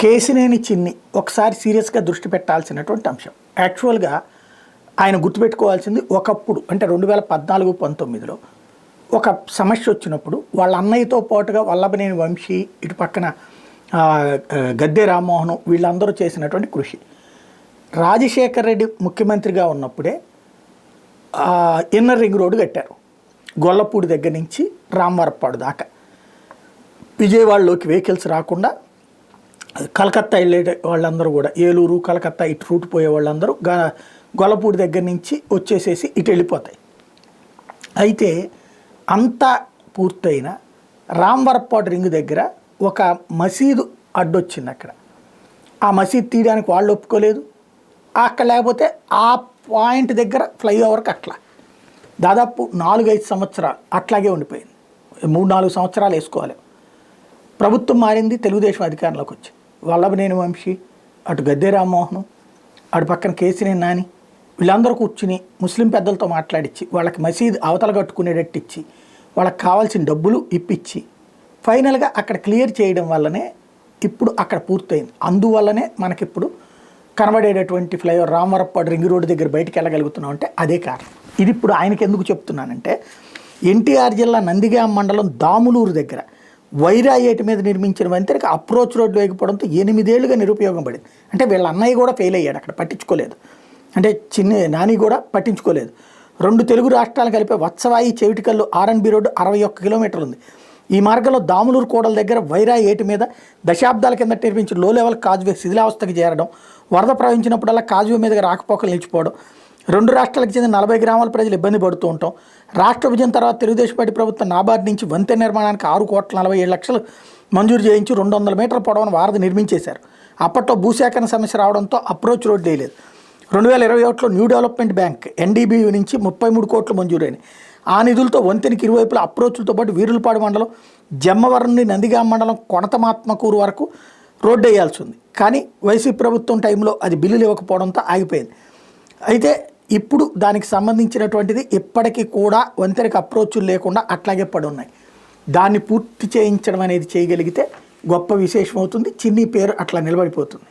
కేసినేని చిన్ని ఒకసారి సీరియస్గా దృష్టి పెట్టాల్సినటువంటి అంశం. యాక్చువల్గా ఆయన గుర్తుపెట్టుకోవాల్సింది, ఒకప్పుడు అంటే 2014-19లో ఒక సమస్య వచ్చినప్పుడు వాళ్ళ అన్నయ్యతో పాటుగా వల్లభనేని వంశీ, ఇటు పక్కన గద్దె రామ్మోహన్ వీళ్ళందరూ చేసినటువంటి కృషి. రాజశేఖర్ రెడ్డి ముఖ్యమంత్రిగా ఉన్నప్పుడే ఇన్నర్ రింగ్ రోడ్డు కట్టారు. గొల్లపూడి దగ్గర నుంచి రామవరప్పాడు దాకా విజయవాడలోకి వెహికల్స్ రాకుండా కలకత్తా వెళ్ళే వాళ్ళందరూ కూడా, ఏలూరు కలకత్తా ఇటు రూట్ పోయే వాళ్ళందరూ గొల్లపూడి దగ్గర నుంచి వచ్చేసేసి ఇటు వెళ్ళిపోతాయి. అయితే అంతా పూర్తయిన రామవరప్పాడు రింగ్ దగ్గర ఒక మసీదు అడ్డొచ్చింది. అక్కడ ఆ మసీదు తీయడానికి వాళ్ళు ఒప్పుకోలేదు. అక్కడ లేకపోతే ఆ పాయింట్ దగ్గర ఫ్లైఓవర్కి అట్లా దాదాపు 4-5 సంవత్సరాలు అట్లాగే ఉండిపోయింది. 3-4 సంవత్సరాలు వేసుకోవాలి. ప్రభుత్వం మారింది, తెలుగుదేశం అధికారంలోకి వచ్చి వల్లభనేని వంశీ, అటు గద్దె రామ్మోహన్, అటు పక్కన కేసినేని నాని వీళ్ళందరూ కూర్చుని ముస్లిం పెద్దలతో మాట్లాడించి వాళ్ళకి మసీదు అవతల కట్టుకునేటట్టు ఇచ్చి వాళ్ళకి కావాల్సిన డబ్బులు ఇప్పించి ఫైనల్గా అక్కడ క్లియర్ చేయడం వల్లనే ఇప్పుడు అక్కడ పూర్తయింది. అందువల్లనే మనకిప్పుడు కనబడేటటువంటి ఫ్లైఓవర్ రామవరప్పాడు రింగ్ రోడ్డు దగ్గర బయటికి వెళ్ళగలుగుతున్నాం అంటే అదే కారణం. ఇది ఇప్పుడు ఆయనకి ఎందుకు చెప్తున్నానంటే, ఎన్టీఆర్ జిల్లా నందిగామ మండలం దాములూరు దగ్గర వైరా ఏటి మీద నిర్మించిన వంతెనకి అప్రోచ్ రోడ్డు వేయకపోవడంతో 8 ఏళ్లుగా నిరుపయోగం పడింది. అంటే వీళ్ళ అన్నయ్య కూడా ఫెయిల్ అయ్యాడు, అక్కడ పట్టించుకోలేదు. అంటే నాని కూడా పట్టించుకోలేదు. 2 తెలుగు రాష్ట్రాలు కలిపే వత్సవాయి చెవిటికల్లు ఆర్ఎన్బి రోడ్డు 61 కిలోమీటర్లు ఉంది. ఈ మార్గంలో దాములూరు కోడల దగ్గర వైరా ఏటి మీద దశాబ్దాల కింద నిర్మించిన లో లెవెల్ కాజ్వే శిథిలావస్థకి చేరడం, వరద ప్రవహించినప్పుడల్లా కాజ్వే మీదుగా రాకపోకలు నిలిచిపోవడం, 2 రాష్ట్రాలకు చెందిన 40 గ్రామాల ప్రజలు ఇబ్బంది పడుతూ ఉంటాం. రాష్ట్ర విభజన తర్వాత తెలుగుదేశం పార్టీ ప్రభుత్వం నాబార్డు నుంచి వంతెన నిర్మాణానికి 6,47,00,000 మంజూరు చేయించి 200 మీటర్ల పొడవున వారధి నిర్మించేశారు. అప్పట్లో భూసేకరణ సమస్య రావడంతో అప్రోచ్ రోడ్డు వేయలేదు. 2021లో న్యూ డెవలప్మెంట్ బ్యాంక్ NDB నుంచి 33 కోట్లు మంజూరైనాయి. ఆ నిధులతో వంతెనకి ఇరువైపుల అప్రోచ్లతో పాటు వీరులపాడు మండలం జమ్మవరం నుండి నందిగామ మండలం కొనతమాత్మకూరు వరకు రోడ్డు వేయాల్సి ఉంది. కానీ వైసీపీ ప్రభుత్వం టైంలో అది బిల్లులు ఇవ్వకపోవడంతో ఆగిపోయింది. అయితే ఇప్పుడు దానికి సంబంధించినటువంటిది ఇప్పటికీ కూడా వంతెనకి అప్రోచ్లు లేకుండా అట్లాగే పడి ఉన్నాయి. దాన్ని పూర్తి చేయించడం అనేది చేయగలిగితే గొప్ప విశేషం అవుతుంది. చిన్ని పేరు అట్లా నిలబడిపోతుంది.